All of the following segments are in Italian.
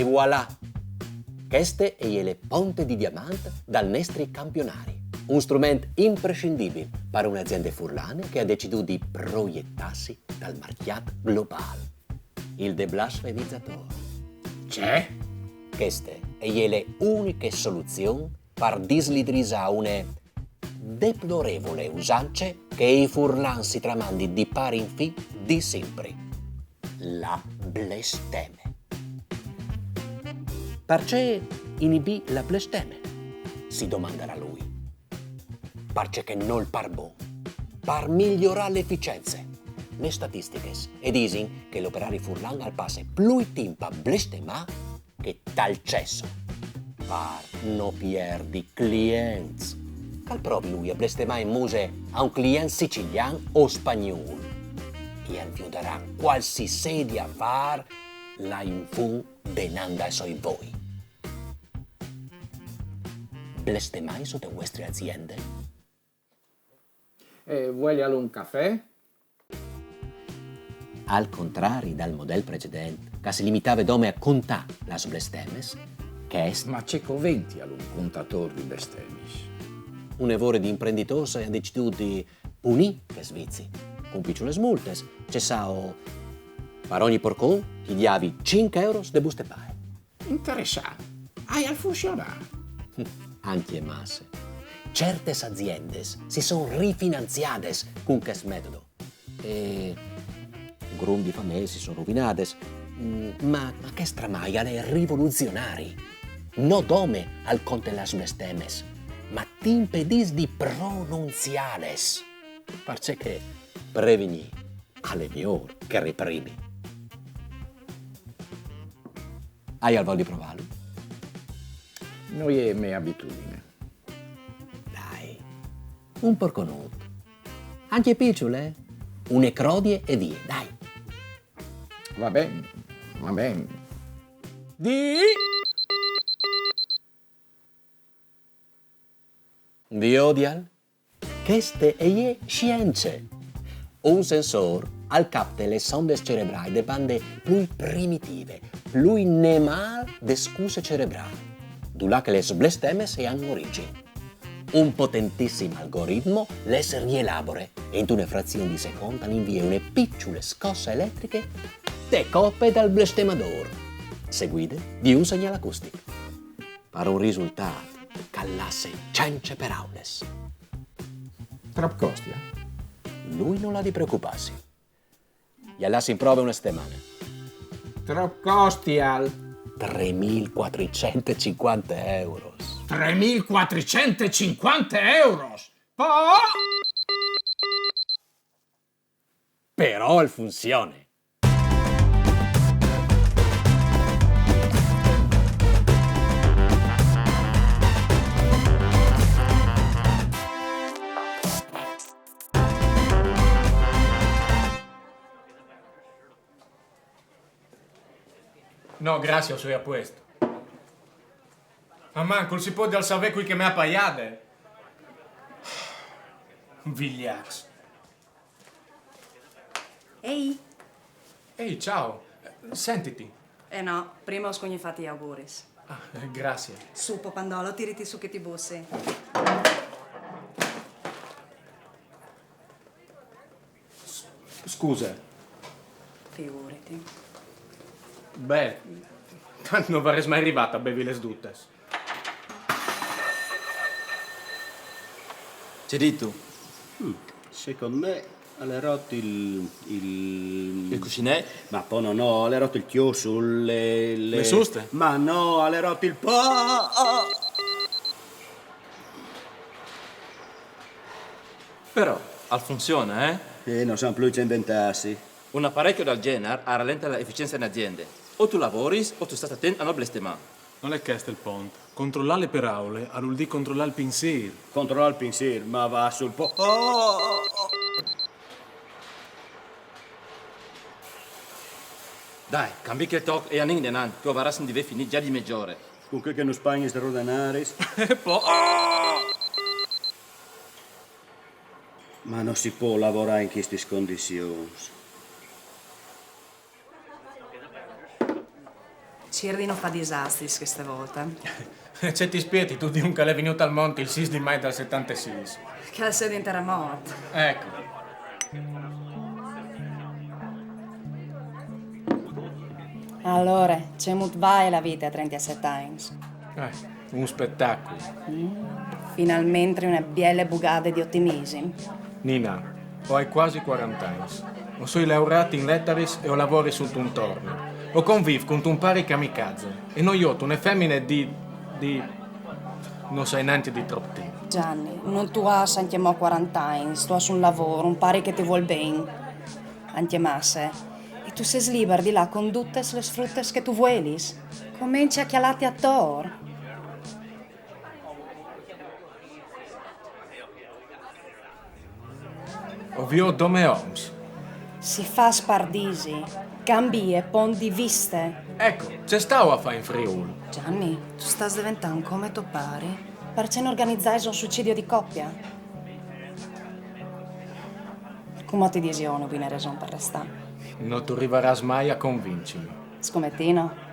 E voilà! Questo è il ponte di diamante dal nostri campionari. Un strumento imprescindibile per un'azienda furlana che ha deciso di proiettarsi dal mercato globale. Il deblasfemizzatore. C'è? Questa è l'unica soluzione per dislidrizzare una deplorevole usanza che i furlani si tramandi di pari in fi di sempre. La blesteme. Perché inibì la blesteme? Si domanderà lui. Perché non par bon, per migliorare l'efficienza. Le statistiche dicono che l'operario furlan al passe più tempo a blestemare che tal cesso. Per non perdere clienti. Cal provi lui a blestemare in muse a un cliente siciliano o spagnolo. E infiuteranno qualsiasi sedia a far la infun denanda soi voi. Blestemai sotto le vostre aziende? Voglialo un caffè? Al contrario dal modello precedente, che si limitava dome a contare le blestemes, che è Ma c'è coventi un contatore di bestemmis. un evore di imprenditore ha deciso di punire che svizi. Con piccole multe, c'è sao, per ogni porcone, ti diavi 5 euro de buste pae. Interessante. Hai al funzionare. Anche masse. Certe aziende si sono rifinanziate con questo metodo. E grandi famiglie si sono rovinate. Ma che stramaia è rivoluzionari. Non dome al conte las blestemes, ma ti impedis di pronunziales. Perché preveni alle miglior che reprimi. Hai al voglia di provarlo? Noi è mia abitudine. Dai, un porconuto. Anche picciole? Une crodie e vie, dai. Va bene, va bene. Vi odial? Queste è scienze. Un sensore al capta le sonde cerebrali de bande più primitive, più nemal de scuse cerebrali, dulà che le blestemes hanno origine. Un potentissimo algoritmo les rielabore e in una frazione di secondo invia una piccole scosse elettriche te coppe dal blestemador, seguite di un segnale acustico, per un risultato che lasse cence per aules. Trop costia? Lui non ha di preoccuparsi. Gli lassi in prova una settimana. Trop costial? 3.450 euro. 3.450 euro? Però funzione. No, grazie, sono a questo. Ma manco si può del sapere qui che mi ha paiate. Vigliax. Ehi? Ehi, ciao. Sentiti. No, prima ho scognifatti gli auguris. Ah, grazie. Su, Popandolo, tiriti su che ti bussi. Scusa. Figurati. Beh, tanto non varrei mai arrivata a bevi le sduttes. C'è detto? Secondo me alle rotto il Il cuscinetto? Ma poi no, alle rotto il chiosso, Le suste? Ma no, alle rotto il Però, al funziona, eh? non sanno più che inventarsi. Un apparecchio del genere rallenta l'efficienza in aziende. O tu lavori o tu stai attento a non blestemare. Non è questo il ponte. Controllare per aule, a vuol dire controllare il pensiero. Controlla il pensiero, ma va sul Dai, cambi che il talk e anin denan, che ora si deve finire già di mezz'ora. Con quel che non spagni sta rodenaris. E poi... Ma non si può lavorare in queste condizioni. Cirdi non fa disastri queste volte. C'è ti spieti, tu di un che è venuto al monte il 6 di maio del 76. Che è di un terremoto. Ecco. Allora, c'è molto vai la vita a 37 anni. Un spettacolo. Finalmente una bella bugada di ottimismo. Nina, ho quasi 40 anni. Ho sono laureato in letteris e ho lavoro su un torno. Ho convivo con un pari kamikaze e noi ho una femmina di... non sai neanche di troppo tempo. Gianni, non tu hai anche mo 40 anni, tu hai un lavoro, un pari che ti vuol bene. Anche masse. E tu sei libero di là con tutte le sfrutte che tu vuoi. Cominci a chialati a tor. Ovvio Dome Holmes. Si fa spardisi, cambi e pon di viste. Ecco, c'è stavo a fare in Friuli. Gianni, tu stai diventando come tuo pari? Perché non organizzai un suicidio di coppia? Come ti dici io non vi ne ragione per restare? Non ti arriverai mai a convincermi. Scommettino?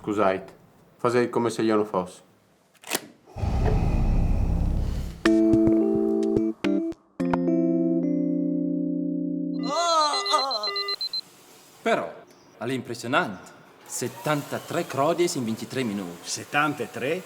Scusate, fate come se io non fossi. Però, all'impressionante. 73 crodies in 23 minuti. 73?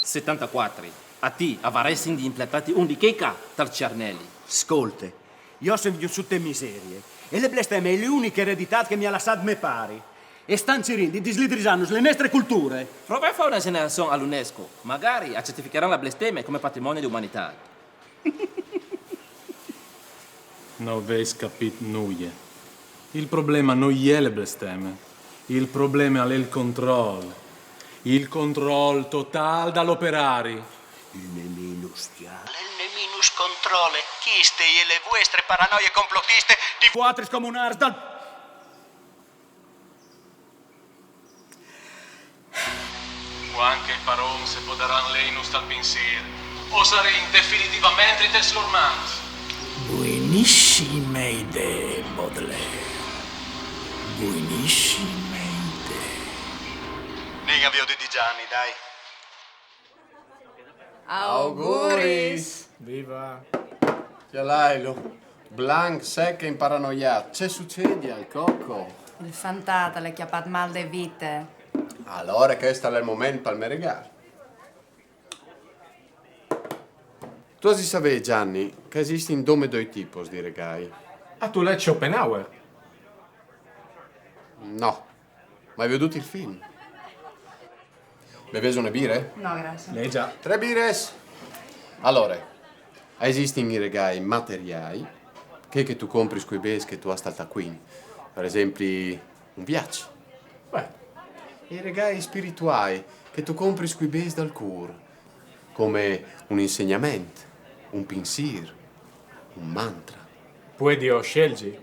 74. A ti avresti di implettati un di checa tal Ciarnelli. Ascolte, io sono vissuto in miserie e le blestemme è l'unica eredità che mi ha lasciato me pari. E stanno di dislidrizzando le nostre culture. Prova a fare una generazione all'UNESCO. Magari certificheranno la bestemmia come patrimonio di umanità. Non avete capito nulla. Il problema non è le bestemmie. Il problema è il controllo. Il controllo totale dall'operari. Il neminus controlle chiste e le vostre paranoie complottiste di vuotri comunars dal... Anche i paroni se podaran lei non sta pensiero. O sarei definitivamente deslormante. Buonissime idee, Baudelaire. Buonissime idee. Mica vi ho di Gianni, dai. Auguris! Viva! Chialailo, blanc, secca e imparanoiato. Che succede al cocco? Il fantata le chiappat mal de vite. Allora questo è il momento per me regalo. Tu si sapevi, Gianni, che esistono due tipi di regali? Ah, tu leggi Schopenhauer? No, ma hai veduto il film? Bevesi una birra? No, grazie. Lei già. 3 birres? Allora, esistono i regali materiali che tu compri con i bens che tu hai stata qui. Per esempio, un viaggio. Beh, E i regali spirituali che tu compri con i bens dal cuore, come un insegnamento, un pensiero, un mantra. poi Dio scegli.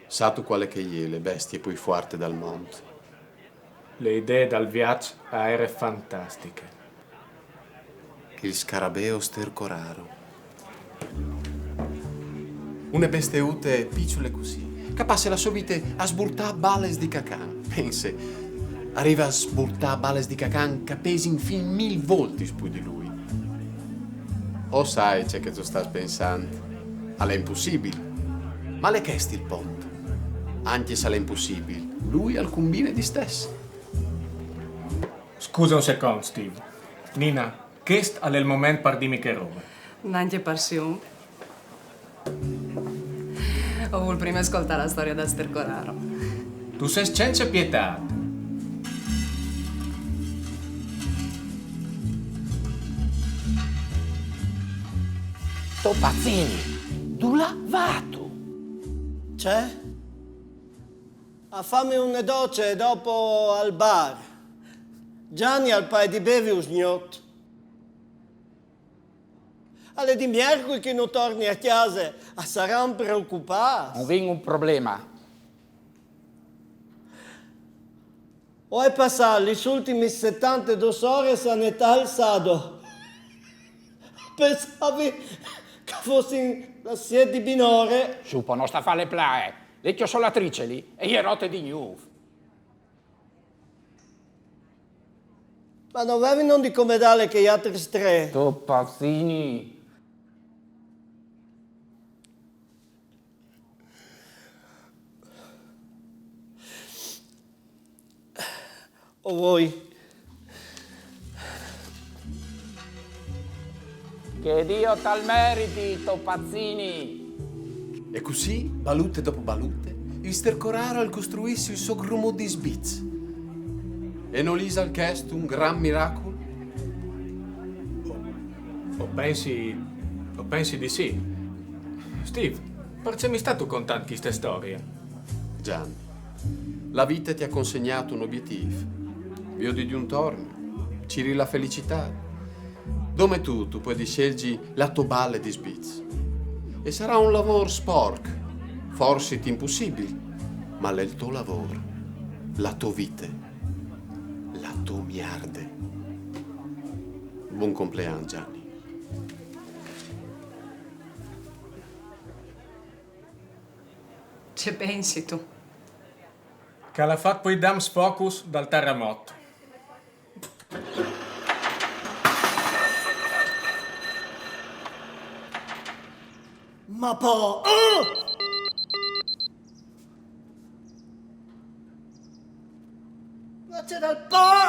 Sa tu quale che è le bestie più forti dal mondo? Le idee dal viaggio erano fantastiche. Il scarabeo stercoraro. Una besteute piccole così, capace la sua vita a sburtare bales di cacan. Pense, arriva a sburtare bales di cacan che pesi fin 1000 volte più di lui. O sai c'è che tu stai pensando? È impossibile. Ma le chesti il ponte. Anche se è impossibile, lui al combine di stesso. Scusa un secondo, Steve. Nina, questo è il momento per dirmi che roba. Neanche passione. Ho voluto prima ascoltare la storia da Stercoraro. Tu sei senza pietà. Topazzini, tu l'ha fatto. C'è? A fammi una doccia e dopo al bar. Gianni al paio di bevi un sgnot. Alle di mercoledì che non torni a casa, saranno preoccupati. Non vengo un problema. Vuoi passare gli ultimi 72 ore a età alzado? Pensavi che fossi la sede minore? Supo, non sta a fare le plae. Lecchio solatrice lì e io rotte di Juve. Ma non avevi non di come dare che gli altri tre? Topazzini. O voi? Che Dio tal meriti, Topazzini. E così, balute dopo balute, istercoraro al costruirsi il suo grumo di sbiz. E non lisa al chiesto un gran miracolo? O pensi di sì. Steve, perché mi stato contando queste storie? Gianni, la vita ti ha consegnato un obiettivo. Viodi di un torno, ciri la felicità. Dove tu puoi scegliere la tua balle di sbiz. E sarà un lavoro sporco, forse impossibile, ma è il tuo lavoro, la tua vita, la tua miarde. Buon compleanno, Gianni. Ci pensi tu? Che l'ha fatto poi Dams Focus dal terremoto. Ma poi... Ma c'è dal Topazzini!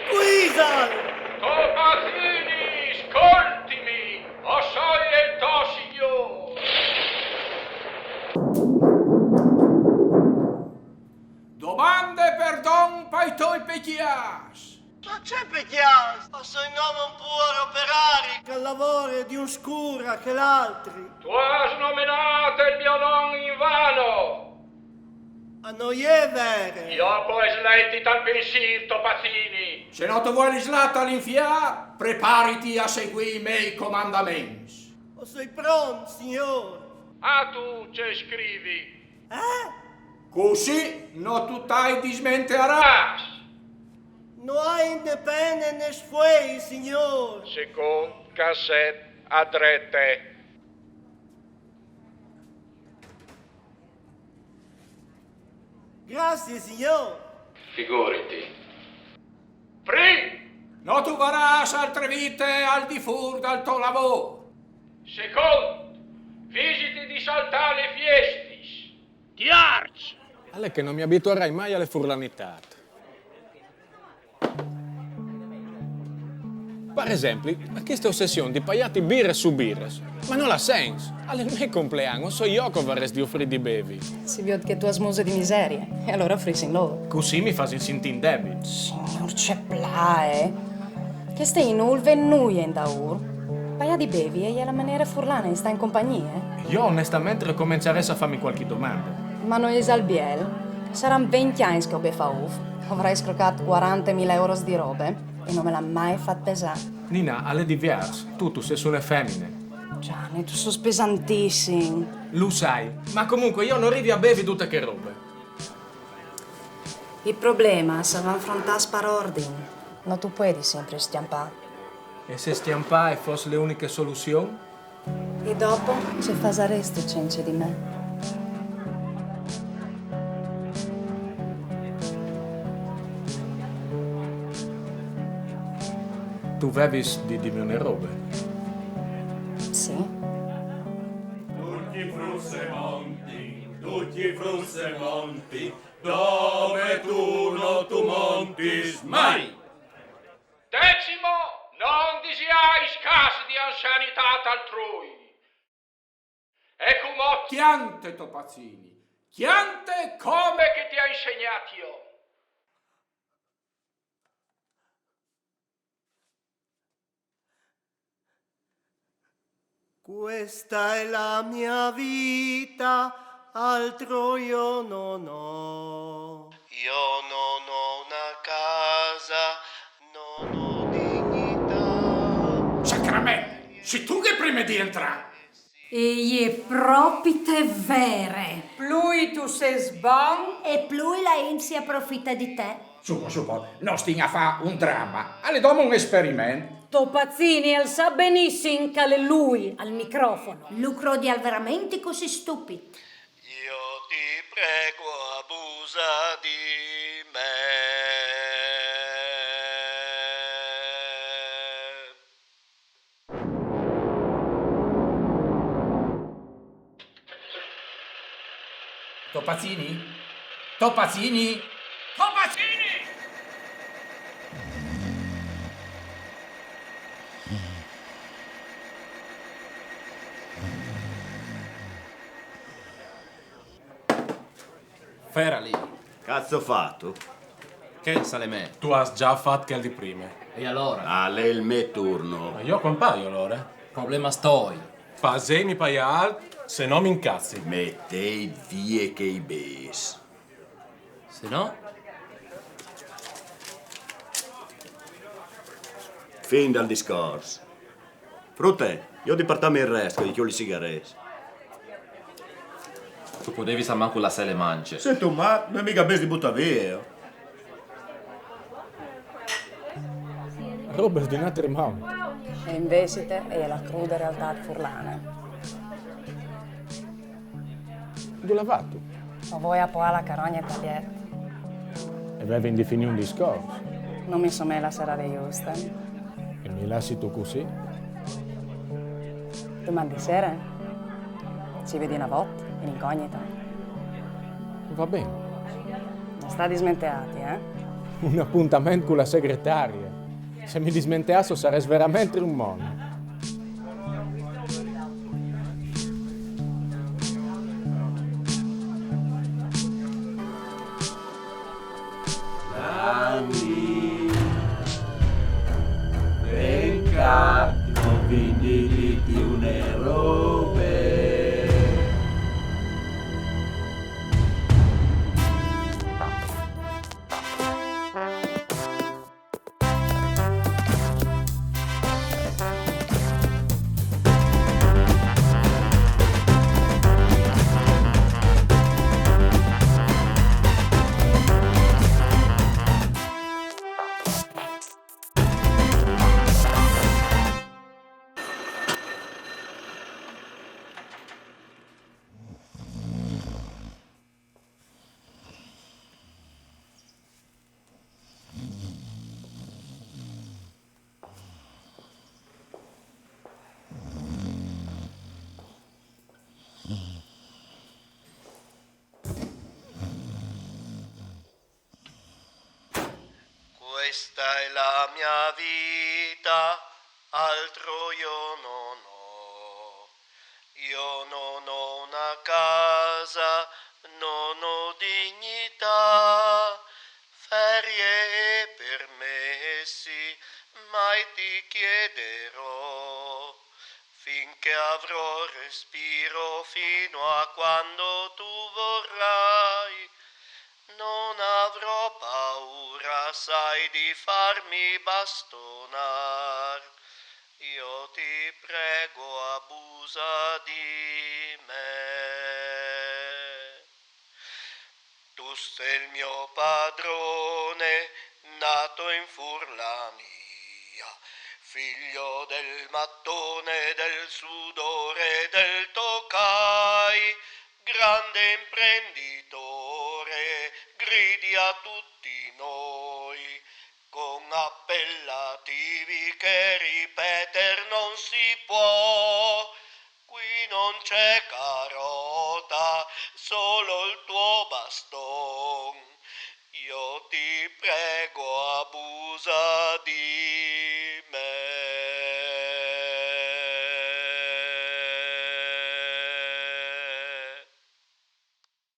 Guida! Topazzini, ascoltimi! O soy il tuo signor! Domande per Don Paitoi Pechias! Ma c'è Pecchias! Ma se il nome non può operare! Che lavoro di un scura che l'altri! Tu has nominato il mio nome in vano! A noi è vero! Io poi sletti tal pensiero, Topazzini! Se non ti vuoi rislato all'infià, preparati a seguire i miei comandamenti! O sei pronto, signore? Ah, tu ci scrivi! Eh? Così non tu t'hai dismenteras! Non hai indipendente né sfuei, signore! Secondo cassette a drette. Grazie, signore! Figurati. Prim, non tu varás altre vite al di fuori dal tuo lavoro. Secondo, visiti di saltare le fiestis. Tiarci. Alle che non mi abituerai mai alle furlanitate. Per esempio, questa ossessione di paiati birre su birres, ma non ha senso. Alle mie compleanno so io che vorresti offrire di bevi. Si vede che tu hai smuse di miserie, e allora offrissi in loro. Così mi fai sentire in debito. Signor Ceplae, che stai in ulve e nuie in daur. Paia di bevi e la maniera furlana sta in compagnia. Io onestamente comincerei a farmi qualche domanda. Ma noi esalbiel, saranno 20 anni che ho beffa uff. Avrai scroccato 40.000 euro di robe e non me l'ha mai fatto pesare. Nina, alle divers, tu sei sulle femmine. Gianni, tu sei pesantissimo. Lo sai, ma comunque io non arrivi a bevi tutte che robe. Il problema se va affrontare per ordine. Non tu puoi sempre stiampare. E se stiampare fosse l'unica soluzione? E dopo ci faresti cence di me. Tu bevi di mie robe? Sì. Tutti frusse monti, dove tu non tu montis mai. Decimo, non disiai scasi di anzianità altrui. E come chiante, Topazzini, chiante come che ti ha insegnato io. Questa è la mia vita, altro io non ho. Io non ho una casa, non ho dignità. Sacramento, sei tu che prima di entrare. E è propite vere. Plui tu sei bon e plui la in si approfitta di te. Su, non stia a fa un dramma. Alle domo un esperimento. Topazzini el sa benissimo che è lui al microfono. Lucro di al veramente così stupido. Io ti prego, abusa di me. Topazzini? Topazzini? Topazzini! Ferali. Cazzo fatto? Che sale me? Tu hai già fatto che di prima. E allora? Ah, lei il me turno. Ma io compaio allora. Problema stoi. Fasemi paial, se no mi incazzi. Mettei vie che i bes. Se no? Fin dal discorso. Frutte, io di partarmi il resto, di chioli sigarette. Tu potevi sa manco la sele mance. Se tu ma, non è mica bes di butta via. Roba di un matrimonio. E invece è la cruda realtà furlana. Dove lavato? Ma voi a poi la carogna taglietta. E avevi indefinito un discorso. Non mi sono mai la sera di giusta. E mi lasci tu così? Domani sera? Ci vedi una volta, in incognita. Va bene. Non sta dismenteati, eh? Un appuntamento con la segretaria. Se mi dismenteasso sarei veramente un mono. Anni, venga, non vindi di un eroe. Questa è la mia vita, altro io non ho. Io non ho una casa, non ho dignità, ferie e permessi, mai ti chiederò, finché avrò respiro fino a quando tu vorrai. Non avrò paura, sai, di farmi bastonar. Io ti prego, abusa di me. Tu sei il mio padrone, nato in Furlania, figlio del mattone, del sudore, del tocai, grande imprenditore, gridi a tutti noi, con appellativi che ripeter non si può. Qui non c'è carota, solo il tuo baston. Io ti prego, abusa di